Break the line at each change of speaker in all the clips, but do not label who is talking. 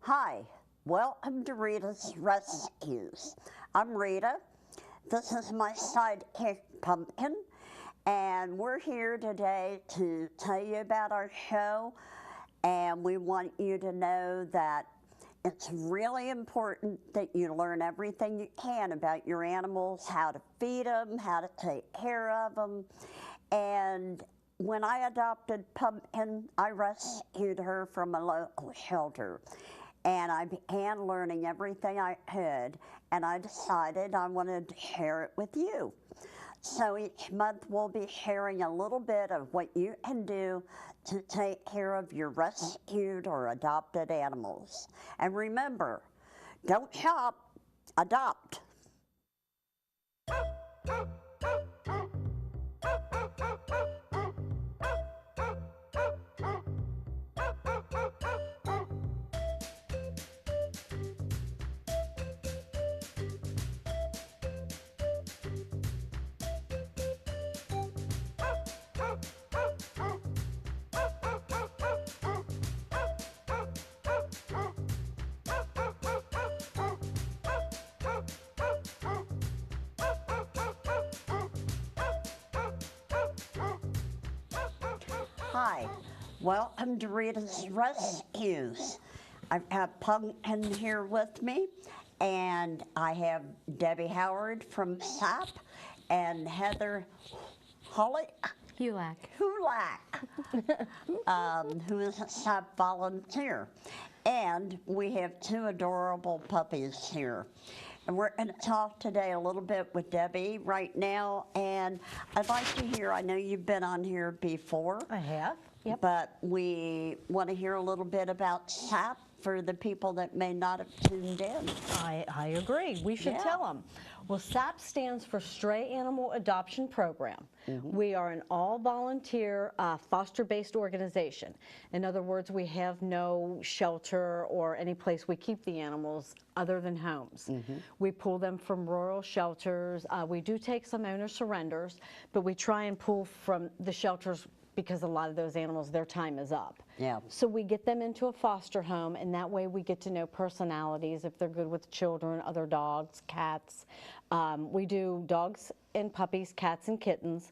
Hi, welcome to Rita's Rescues. I'm Rita. This is my sidekick Pumpkin, and we're here today to tell you about our show, and we want you to know that it's really important that you learn everything you can about your animals, how to feed them, how to take care of them, and when I adopted Pumpkin, I rescued her from a local shelter. And I began learning everything I could, and I decided I wanted to share it with you. So each month we'll be sharing a little bit of what you can do to take care of your rescued or adopted animals. And remember, don't shop, adopt. Hi, welcome to Rita's Rescues. I've got Pumpkin here with me, and I have Debbie Howard from SAAP and Heather
Hulak,
who is a SAAP volunteer. And we have two adorable puppies here. And we're going to talk today a little bit with Debbie right now, and I'd like to hear, I know you've been on here before.
I have, yep.
But we want to hear a little bit about SAAP for the people that may not have tuned in.
I agree. We should tell them. Well, SAAP stands for Stray Animal Adoption Program. We are an all-volunteer, foster-based organization. In other words, we have no shelter or any place we keep the animals other than homes. We pull them from rural shelters. We do take some owner surrenders, but we try and pull from the shelters because a lot of those animals, their time is up.
Yeah.
So we get them into a foster home, and that way we get to know personalities, if they're good with children, other dogs, cats. We do dogs and puppies, cats and kittens,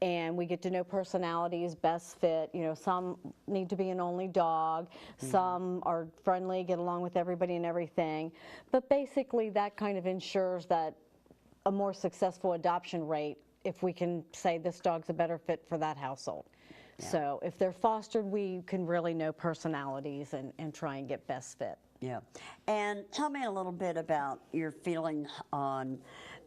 and we get to know personalities, best fit. You know, some need to be an only dog, some are friendly, get along with everybody and everything. But basically that kind of ensures that a more successful adoption rate if we can say this dog's a better fit for that household. Yeah. So if they're fostered, we can really know personalities and try and get best fit.
Yeah. And tell me a little bit about your feelings on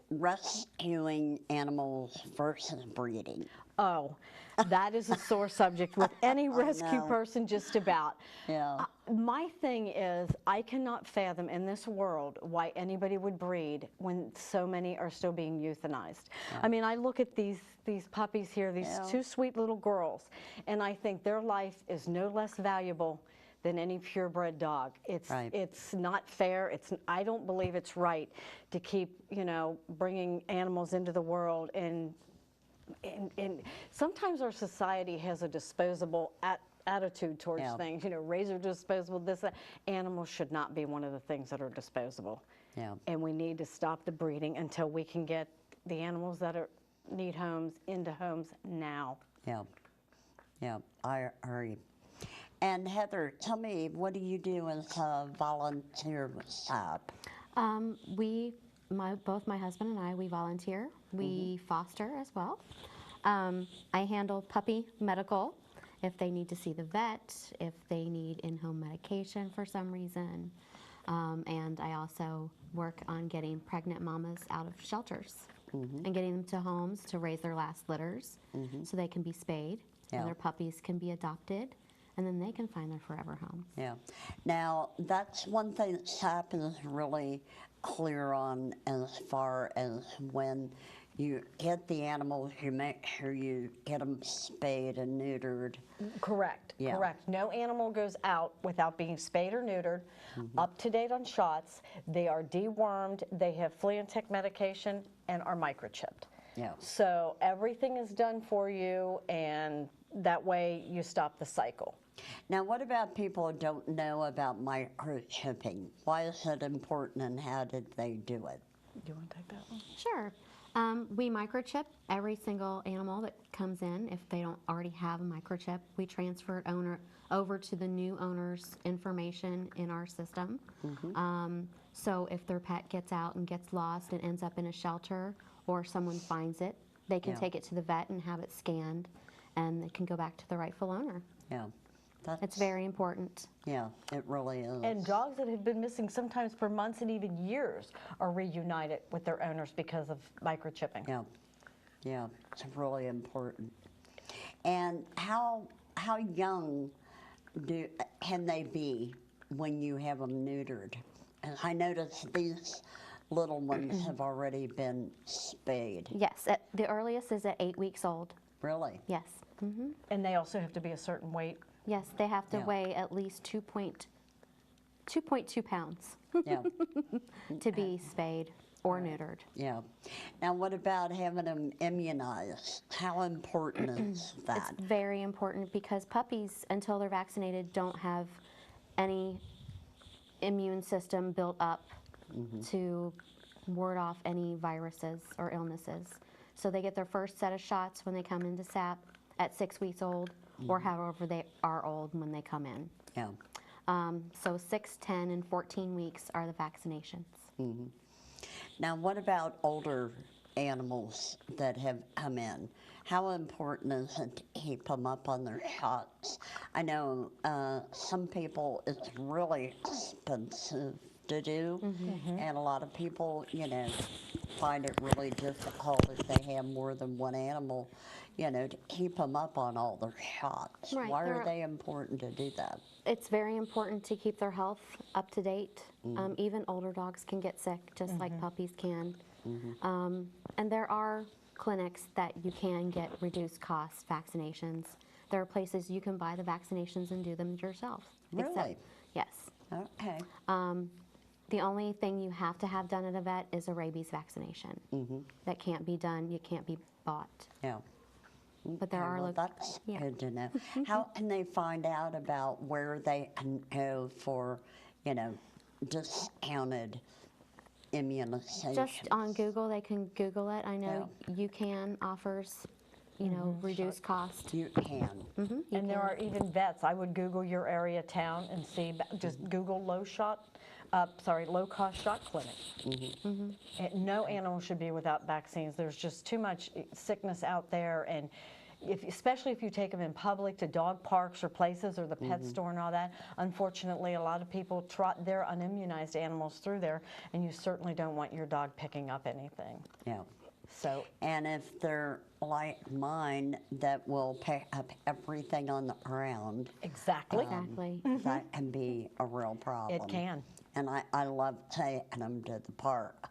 rescuing animals versus breeding.
Oh, that is a sore subject with any rescue person just about.
Yeah.
My thing is, I cannot fathom in this world why anybody would breed when so many are still being euthanized. Yeah. I mean, I look at these puppies here, these two sweet little girls, and I think their life is no less valuable than any purebred dog. It's not fair. I don't believe it's right to keep, you know, bringing animals into the world and sometimes our society has a disposable attitude towards things. You know, razor disposable, this, that. Animals should not be one of the things that are disposable. Yeah. And we need to stop the breeding until we can get the animals that need homes into homes now. Yeah.
Yeah, I agree. And Heather, tell me, what do you do as a volunteer with SAAP?
Both my husband and I, we volunteer. We foster as well. I handle puppy medical if they need to see the vet, if they need in-home medication for some reason. And I also work on getting pregnant mamas out of shelters and getting them to homes to raise their last litters so they can be spayed and their puppies can be adopted. And then they can find their forever home.
Yeah. Now, that's one thing that SAAP is really clear on as far as when you get the animals, you make sure you get them spayed and neutered.
Correct, correct. No animal goes out without being spayed or neutered, up to date on shots. They are dewormed, they have flea and tick medication, and are microchipped. Yeah. So everything is done for you, and that way you stop the cycle.
Now, what about people who don't know about microchipping? Why is it important and how did they do it?
Do you want to take that one?
Sure. We microchip every single animal that comes in. If they don't already have a microchip, we transfer it over to the new owner's information in our system. So if their pet gets out and gets lost and ends up in a shelter or someone finds it, they can take it to the vet and have it scanned, and it can go back to the rightful owner.
Yeah.
It's very important.
Yeah, it really is.
And dogs that have been missing sometimes for months and even years are reunited with their owners because of microchipping.
Yeah, yeah, it's really important. And how young can they be when you have them neutered? And I noticed these little ones have already been spayed.
Yes, the earliest is at 8 weeks old.
Really?
Yes.
And they also have to be a certain weight.
Yes, they have to weigh at least 2.2 pounds
Yeah,
to be spayed or neutered.
yeah. Now, what about having them immunized? How important is that?
It's very important because puppies, until they're vaccinated, don't have any immune system built up to ward off any viruses or illnesses. So they get their first set of shots when they come into SAAP at 6 weeks old, or however they are old when they come in.
Yeah.
So 6, 10, and 14 weeks are the vaccinations.
Now, what about older animals that have come in? How important is it to keep them up on their shots? I know some people, it's really expensive to do, and a lot of people, you know, find it really difficult if they have more than one animal, you know, to keep them up on all their shots.
Right,
Why are they important to do that?
It's very important to keep their health up to date. Even older dogs can get sick, just like puppies can. And there are clinics that you can get reduced cost vaccinations. There are places you can buy the vaccinations and do them yourself.
Really?
Yes.
Okay.
The only thing you have to have done at a vet is a rabies vaccination. That can't be done, it can't be bought.
Yeah.
But there are
well, that's
yeah.
good to know. How can they find out about where they can go for, you know, discounted immunization?
Just on Google, they can Google it. I know UCAN offers, you know, reduced cost.
You can.
And there are even vets. I would Google your area town and see, just Google low cost shot clinic. And no animal should be without vaccines. There's just too much sickness out there, and especially if you take them in public to dog parks or places or the pet store and all that. Unfortunately, a lot of people trot their unimmunized animals through there, and you certainly don't want your dog picking up anything.
Yeah.
So,
And if they're like mine that will pick up everything on the ground,
exactly.
Exactly.
that can be a real problem.
It can.
And I love taking them to the park,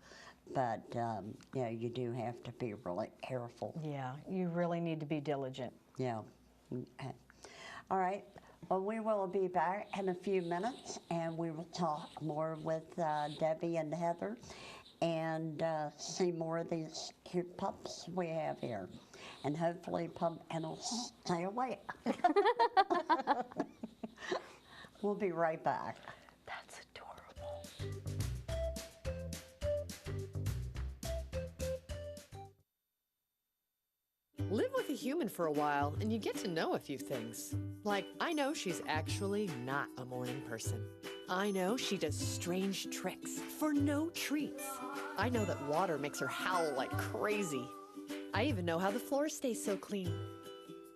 but you know, you do have to be really careful.
Yeah, you really need to be diligent.
Yeah. Okay. All right. Well, we will be back in a few minutes, and we will talk more with Debbie and Heather, and see more of these cute pups we have here. And hopefully Pumpkin will stay awake. We'll be right back.
That's adorable.
Live with a human for a while and you get to know a few things. Like, I know she's actually not a morning person. I know she does strange tricks for no treats. I know that water makes her howl like crazy. I even know how the floor stays so clean.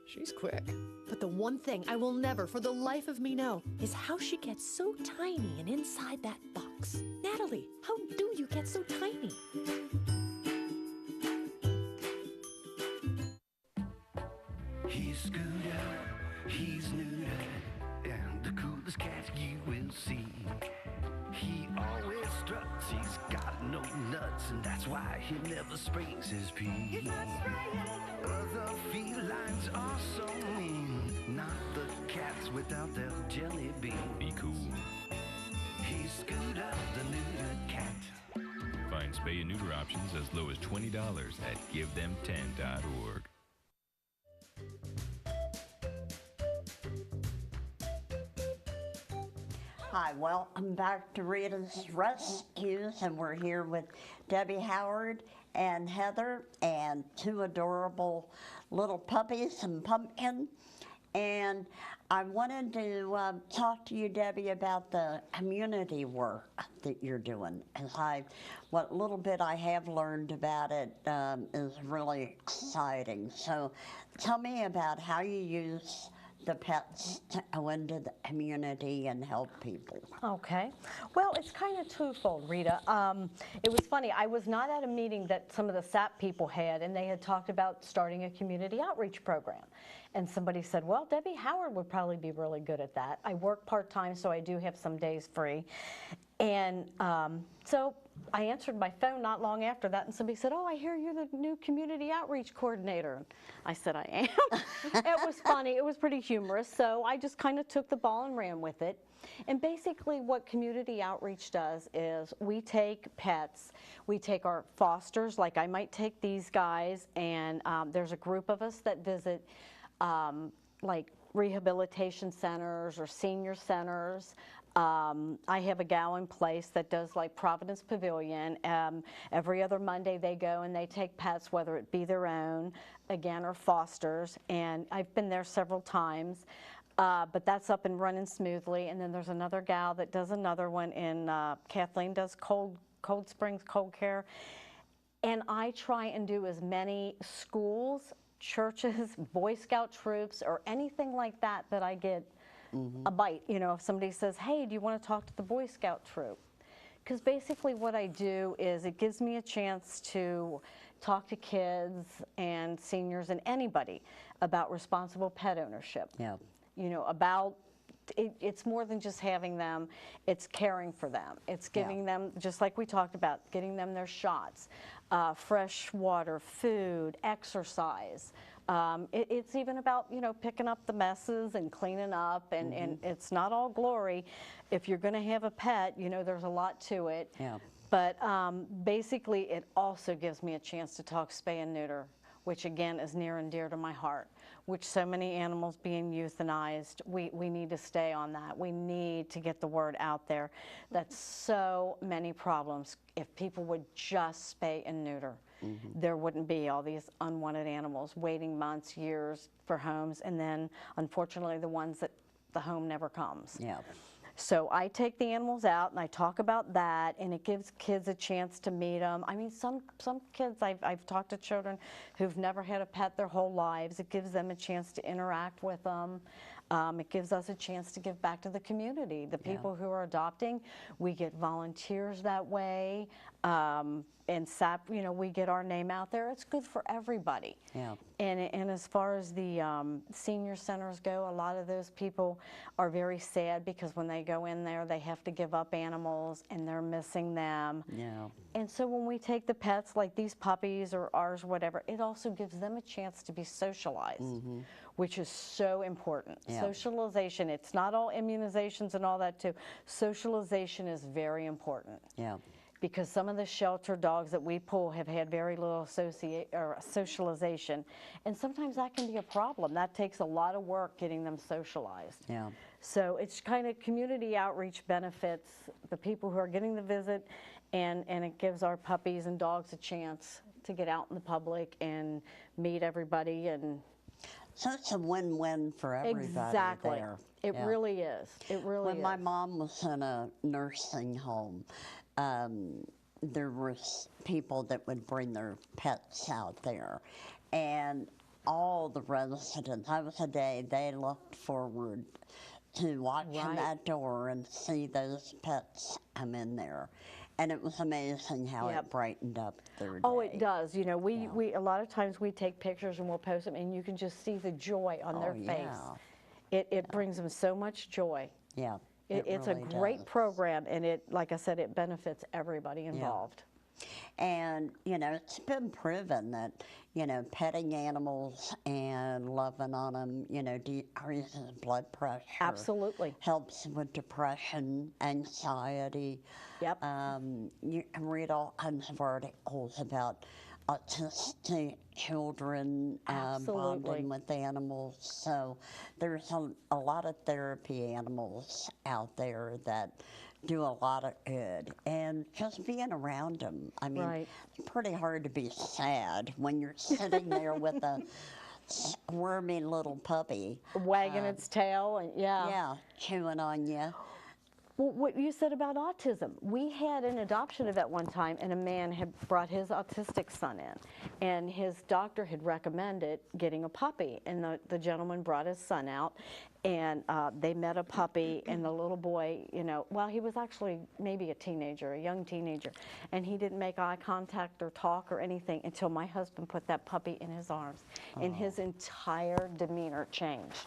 She's quick. But the one thing I will never for the life of me know is how she gets so tiny and inside that box. Natalie, how do you get so tiny?
He's Scooter, he's neuter, and the coolest cat you will see. He always struts, he's got no nuts, and that's why he never springs his pee. Other felines are so mean, not the cats without their jelly bean. Be cool. He's Scooter, the neuter cat.
Find spay and neuter options as low as $20 at GiveThem10.org.
Hi, welcome back to Rita's Rescues, and we're here with Debbie Howard and Heather and two adorable little puppies and Pumpkin. And I wanted to talk to you, Debbie, about the community work that you're doing. What little bit I have learned about it is really exciting. So tell me about how you use the pets to go into the community and help people.
Okay. Well, it's kind of twofold, Rita. It was funny. I was not at a meeting that some of the SAAP people had, and they had talked about starting a community outreach program. And somebody said, well, Debbie Howard would probably be really good at that. I work part-time, so I do have some days free. And so I answered my phone not long after that, and somebody said, oh, I hear you're the new community outreach coordinator. I said, I am. It was funny. It was pretty humorous. So I just kind of took the ball and ran with it. And basically what community outreach does is we take pets, we take our fosters, like I might take these guys, and there's a group of us that visit like rehabilitation centers or senior centers. I have a gal in place that does like Providence Pavilion. Every other Monday they go and they take pets, whether it be their own, again, or fosters. And I've been there several times, but that's up and running smoothly. And then there's another gal that does another one in, Kathleen does Cold Springs Cold Care. And I try and do as many schools, churches, Boy Scout troops, or anything like that that I get a bite. You know, if somebody says, hey, do you want to talk to the Boy Scout troop? Because basically what I do is it gives me a chance to talk to kids and seniors and anybody about responsible pet ownership.
Yeah.
You know, about it's more than just having them, it's caring for them. It's giving them, just like we talked about, getting them their shots, fresh water, food, exercise. It's even about, you know, picking up the messes and cleaning up, and it's not all glory. If you're going to have a pet, you know, there's a lot to it.
Yeah.
But basically, it also gives me a chance to talk spay and neuter, which again is near and dear to my heart, which so many animals being euthanized, we need to stay on that. We need to get the word out there. That's so many problems. If people would just spay and neuter, there wouldn't be all these unwanted animals waiting months, years for homes, and then unfortunately the ones that the home never comes.
Yeah.
So I take the animals out and I talk about that, and it gives kids a chance to meet them. I mean, some kids, I've talked to children who've never had a pet their whole lives. It gives them a chance to interact with them. It gives us a chance to give back to the community. The people who are adopting, we get volunteers that way. And SAAP, you know, we get our name out there. It's good for everybody.
Yeah.
And as far as the senior centers go, a lot of those people are very sad because when they go in there, they have to give up animals and they're missing them.
Yeah.
And so when we take the pets, like these puppies or ours, whatever, it also gives them a chance to be socialized, which is so important.
Yeah.
Socialization, it's not all immunizations and all that too. Socialization is very important.
Yeah.
Because some of the shelter dogs that we pull have had very little socialization, and sometimes that can be a problem. That takes a lot of work getting them socialized.
Yeah.
So it's kind of community outreach benefits the people who are getting the visit, and it gives our puppies and dogs a chance to get out in the public and meet everybody. And
so it's a win-win for everybody.
Exactly.
There.
It really is. It really is.
When my mom was in a nursing home, there was people that would bring their pets out there, and all the residents, that was a day they looked forward to watching that door and see those pets come in there. And it was amazing how it brightened up their day.
Oh, it does. You know, we a lot of times we take pictures and we'll post them, and you can just see the joy on their face. It brings them so much joy.
Yeah.
It's
really
a great
does.
program, and it, like I said, it benefits everybody involved.
And, you know, it's been proven that, you know, petting animals and loving on them, you know, decreases blood pressure.
Absolutely.
Helps with depression, anxiety.
Yep.
You can read all kinds of articles about autistic children
Absolutely.
bonding with animals. So there's a lot of therapy animals out there that do a lot of good. And just being around them, I mean,
Right.
it's pretty hard to be sad when you're sitting there with a squirmy little puppy.
Wagging its tail, and
Yeah, chewing on you.
Well, what you said about autism, we had an adoption event one time, and a man had brought his autistic son in, and his doctor had recommended getting a puppy, and the gentleman brought his son out, and they met a puppy, and the little boy, you know, well, he was actually maybe a teenager, a young teenager, and he didn't make eye contact or talk or anything until my husband put that puppy in his arms, and his entire demeanor changed.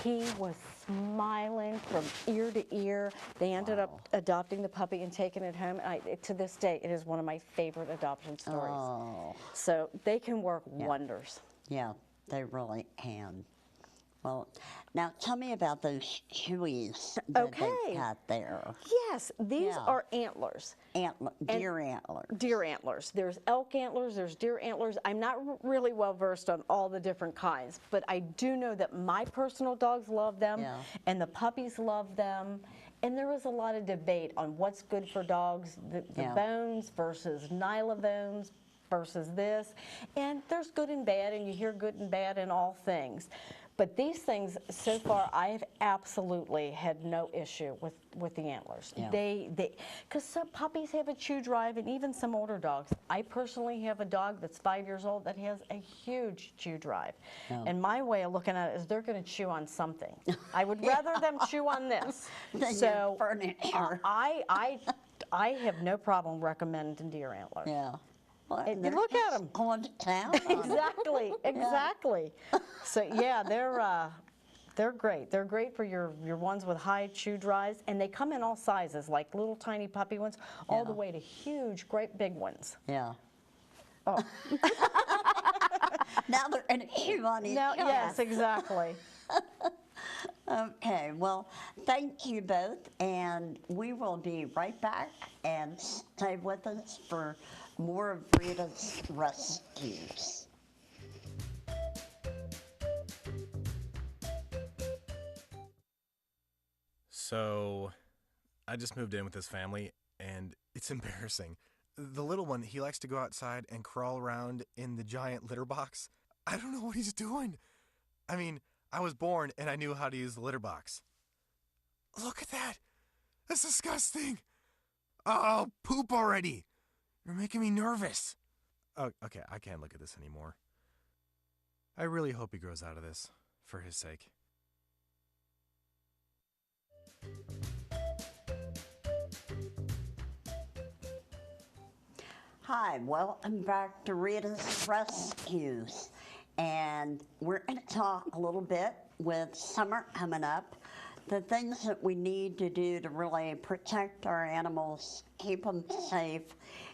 He was smiling from ear to ear. They ended up adopting the puppy and taking it home. To this day, it is one of my favorite adoption stories.
Oh,
So they can work wonders.
yeah, they really can. Well, now tell me about those chewies that
Okay.
they got there.
Yes, these
Yeah.
are antlers.
Deer antlers.
Deer antlers. There's elk antlers, there's deer antlers. I'm not really well versed on all the different kinds, but I do know that my personal dogs love them,
Yeah.
and the puppies love them. And there was a lot of debate on what's good for dogs, the
Yeah.
bones versus Nyla bones versus this. And there's good and bad, and you hear good and bad in all things. But these things, so far, I have absolutely had no issue with the antlers.
Yeah.
Because some puppies have a chew drive, and even some older dogs. I personally have a dog that's 5 years old that has a huge chew drive.
Yeah.
And my way of looking at it is they're going to chew on something. I would rather them chew on this.
Than
So
your furniture.
I have no problem recommending deer antlers.
Yeah. Well,
And
they're
look at
just
'em.
going to town. on 'em.
Exactly, exactly. So yeah, they're great. They're great for your ones with high chew drives, and they come in all sizes, like little tiny puppy ones, all the
Yeah.
way to huge, great big ones.
Yeah.
Oh,
Now they're going to chew on each
now,
other.
yes, exactly.
Okay, well, thank you both, and we will be right back, and stay with us for more of Rita's rescues.
So, I just moved in with this family, and it's embarrassing. The little one, he likes to go outside and crawl around in the giant litter box. I don't know what he's doing. I mean, I was born and I knew how to use the litter box. Look at that. That's disgusting. Oh, poop already. You're making me nervous. Oh, okay, I can't look at this anymore. I really hope he grows out of this, for his sake.
Hi, welcome back to Rita's Rescues. And we're going to talk a little bit with summer coming up, the things that we need to do to really protect our animals, keep them safe,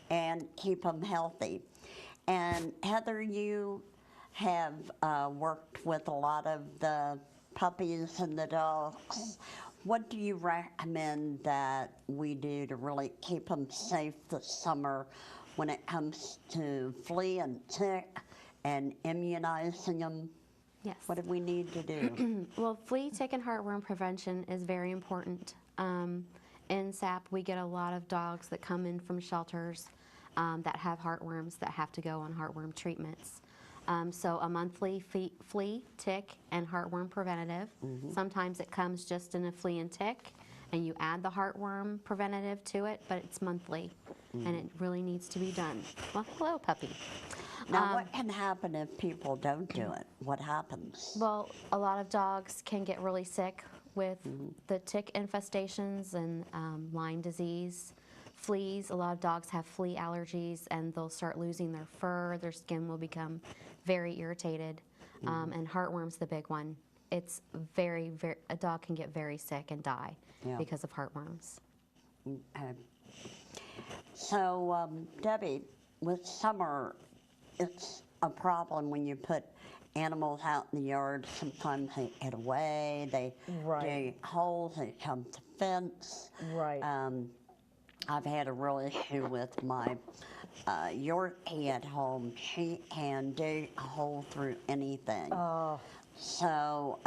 and keep them healthy. And Heather, you have worked with a lot of the puppies and the dogs. What do you recommend that we do to really keep them safe this summer when it comes to flea and tick and immunizing them?
Yes.
What do we need to do?
Well, flea, tick, and heartworm prevention is very important. In SAAP, we get a lot of dogs that come in from shelters that have heartworms that have to go on heartworm treatments. So a monthly flea, tick, and heartworm preventative. Sometimes it comes just in a flea and tick, and you add the heartworm preventative to it, but it's monthly, and it really needs to be done. Well, hello, puppy.
Now, what can happen if people don't do it? What happens?
Well, a lot of dogs can get really sick with the tick infestations and Lyme disease. Fleas, a lot of dogs have flea allergies, and they'll start losing their fur. Their skin will become very irritated. And heartworm's the big one. It's a dog can get very sick and die because of heartworms.
Okay. So, Debbie, with summer, it's a problem when you put animals out in the yard. Sometimes they get away, they dig holes, they jump the fence.
Right.
I've had a real issue with my Yorkie at home. She can dig a hole through anything. So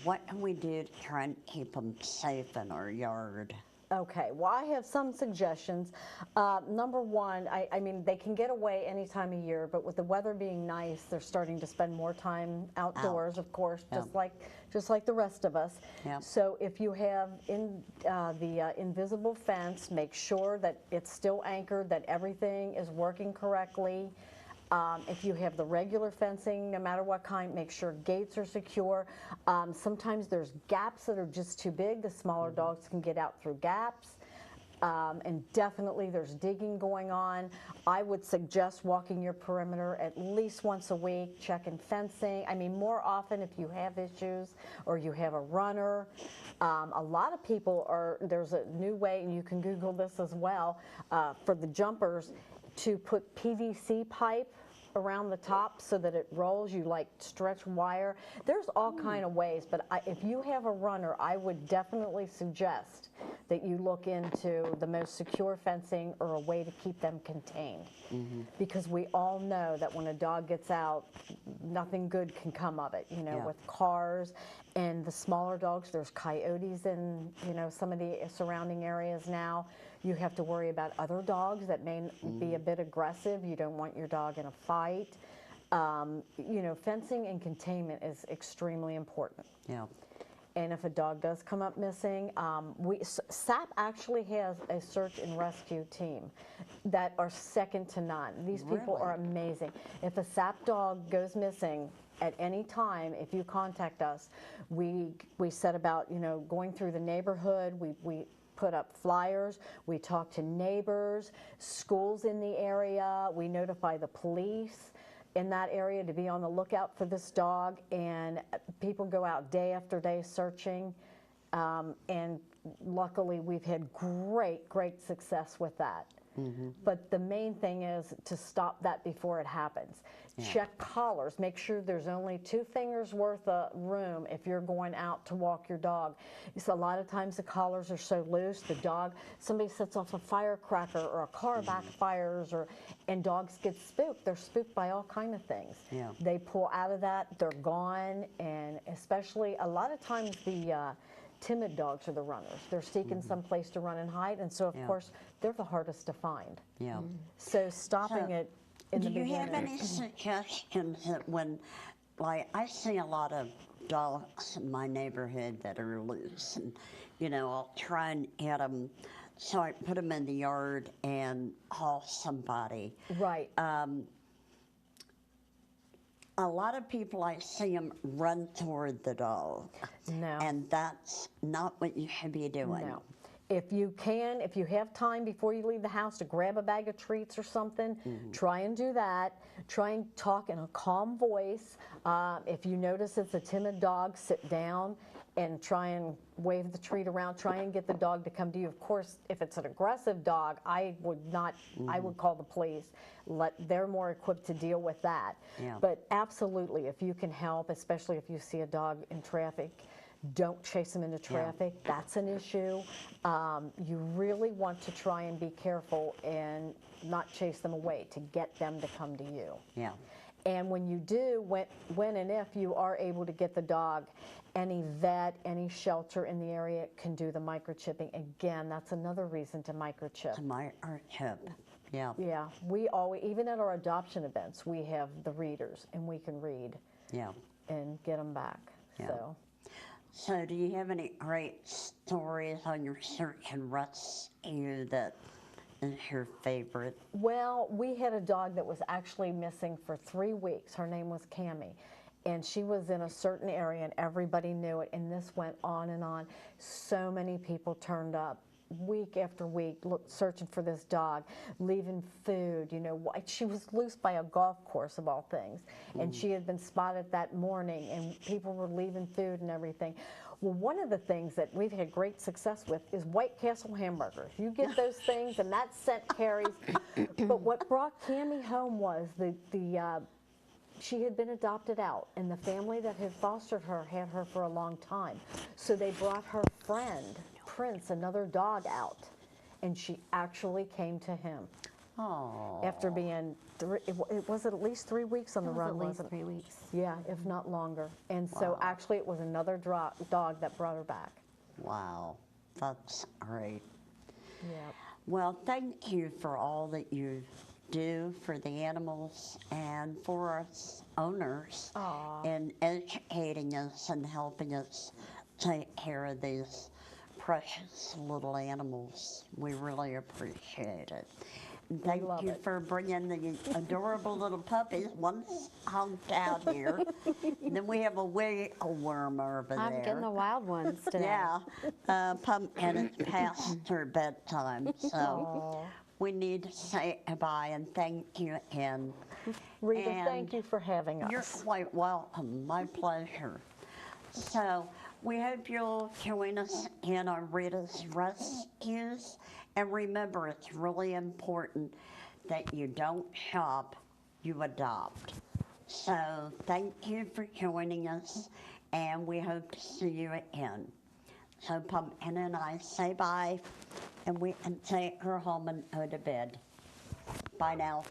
what can we do to try and keep them safe in our yard?
Okay, well, I have some suggestions. Number one, I mean, they can get away any time of year, but with the weather being nice, they're starting to spend more time outdoors, of course, just like the rest of us.
Yep.
So if you have the invisible fence, make sure that it's still anchored, that everything is working correctly. If you have the regular fencing, no matter what kind, make sure gates are secure. Sometimes there's gaps that are just too big. The smaller dogs can get out through gaps. And definitely there's digging going on. I would suggest walking your perimeter at least once a week, checking fencing. I mean, more often if you have issues or you have a runner. A lot of people there's a new way, and you can Google this as well, for the jumpers, to put PVC pipe around the top so that it rolls. You like stretch wire. There's all kind of ways, but if you have a runner, I would definitely suggest that you look into the most secure fencing or a way to keep them contained. Because we all know that when a dog gets out, nothing good can come of it, you know, with cars and the smaller dogs. There's coyotes in, you know, some of the surrounding areas now. You have to worry about other dogs that may be a bit aggressive. You don't want your dog in a fight. You know, fencing and containment is extremely important.
Yeah.
And if a dog does come up missing, SAAP actually has a search and rescue team that are second to none. These people are amazing. If a SAAP dog goes missing at any time, if you contact us, we set about, you know, going through the neighborhood. We put up flyers, we talk to neighbors, schools in the area, we notify the police in that area to be on the lookout for this dog, and people go out day after day searching, and luckily we've had great success with that. But the main thing is to stop that before it happens. Check collars. Make sure there's only 2 fingers worth of room if you're going out to walk your dog. So a lot of times the collars are so loose, the dog, somebody sets off a firecracker or a car backfires, and dogs get spooked. They're spooked by all kind of things. They pull out of that, they're gone, and especially a lot of times the timid dogs are the runners. They're seeking some place to run and hide, and so of course they're the hardest to find. So stopping it in the beginning.
Do you have any suggestions that when, like, I see a lot of dogs in my neighborhood that are loose, and you know, I'll try and get them, so I put them in the yard and call somebody.
Right.
A lot of people, I see them run toward the dog.
No.
And that's not what you should be doing.
No. If you can, if you have time before you leave the house to grab a bag of treats or something, try and do that. Try and talk in a calm voice. If you notice it's a timid dog, sit down and try and wave the treat around. Try and get the dog to come to you. Of course, if it's an aggressive dog, I would not, I would call the police. They're more equipped to deal with that. But absolutely, if you can help, especially if you see a dog in traffic, don't chase them into traffic. That's an issue. You really want to try and be careful and not chase them away, to get them to come to you. And when you do, when and if you are able to get the dog, any vet, any shelter in the area can do the microchipping. Again, that's another reason to microchip.
To microchip.
Yeah, we always, even at our adoption events, we have the readers, and we can read and get them back.
So do you have any great stories on your search and rescue that is your favorite?
Well, we had a dog that was actually missing for 3 weeks. Her name was Cammie. And she was in a certain area, and everybody knew it. And this went on and on. So many people turned up week after week, searching for this dog, leaving food. You know, she was loose by a golf course of all things, and she had been spotted that morning, and people were leaving food and everything. Well, one of the things that we've had great success with is White Castle hamburgers. You get those things, and that scent carries. But what brought Cammie home was she had been adopted out, and the family that had fostered her had her for a long time. So they brought her friend, Prince, another dog, out, and she actually came to him.
Oh.
after being, was it at least 3 weeks on the
It was
run,
at least
wasn't it?
3 weeks.
Yeah, if not longer. And so
Wow.
actually it was another dog that brought her back.
Wow, that's great.
Yeah.
Well, thank you for all that you do for the animals and for us owners in educating us and helping us take care of these precious little animals. We really appreciate it. And thank
love
you
it.
for bringing the adorable little puppies. One's honked out here. And then we have a worm over there.
I'm getting the wild ones today.
Yeah, Pumpkin is past her bedtime, so we need to say goodbye and thank you again.
Rita,
And
thank you for having us.
You're quite welcome. My pleasure. So we hope you'll join us in our Rita's Rescues. And remember, it's really important that you don't shop, you adopt. So thank you for joining us, and we hope to see you again. So Pumpkin and I say bye, and we can take her home and go to bed. Bye now.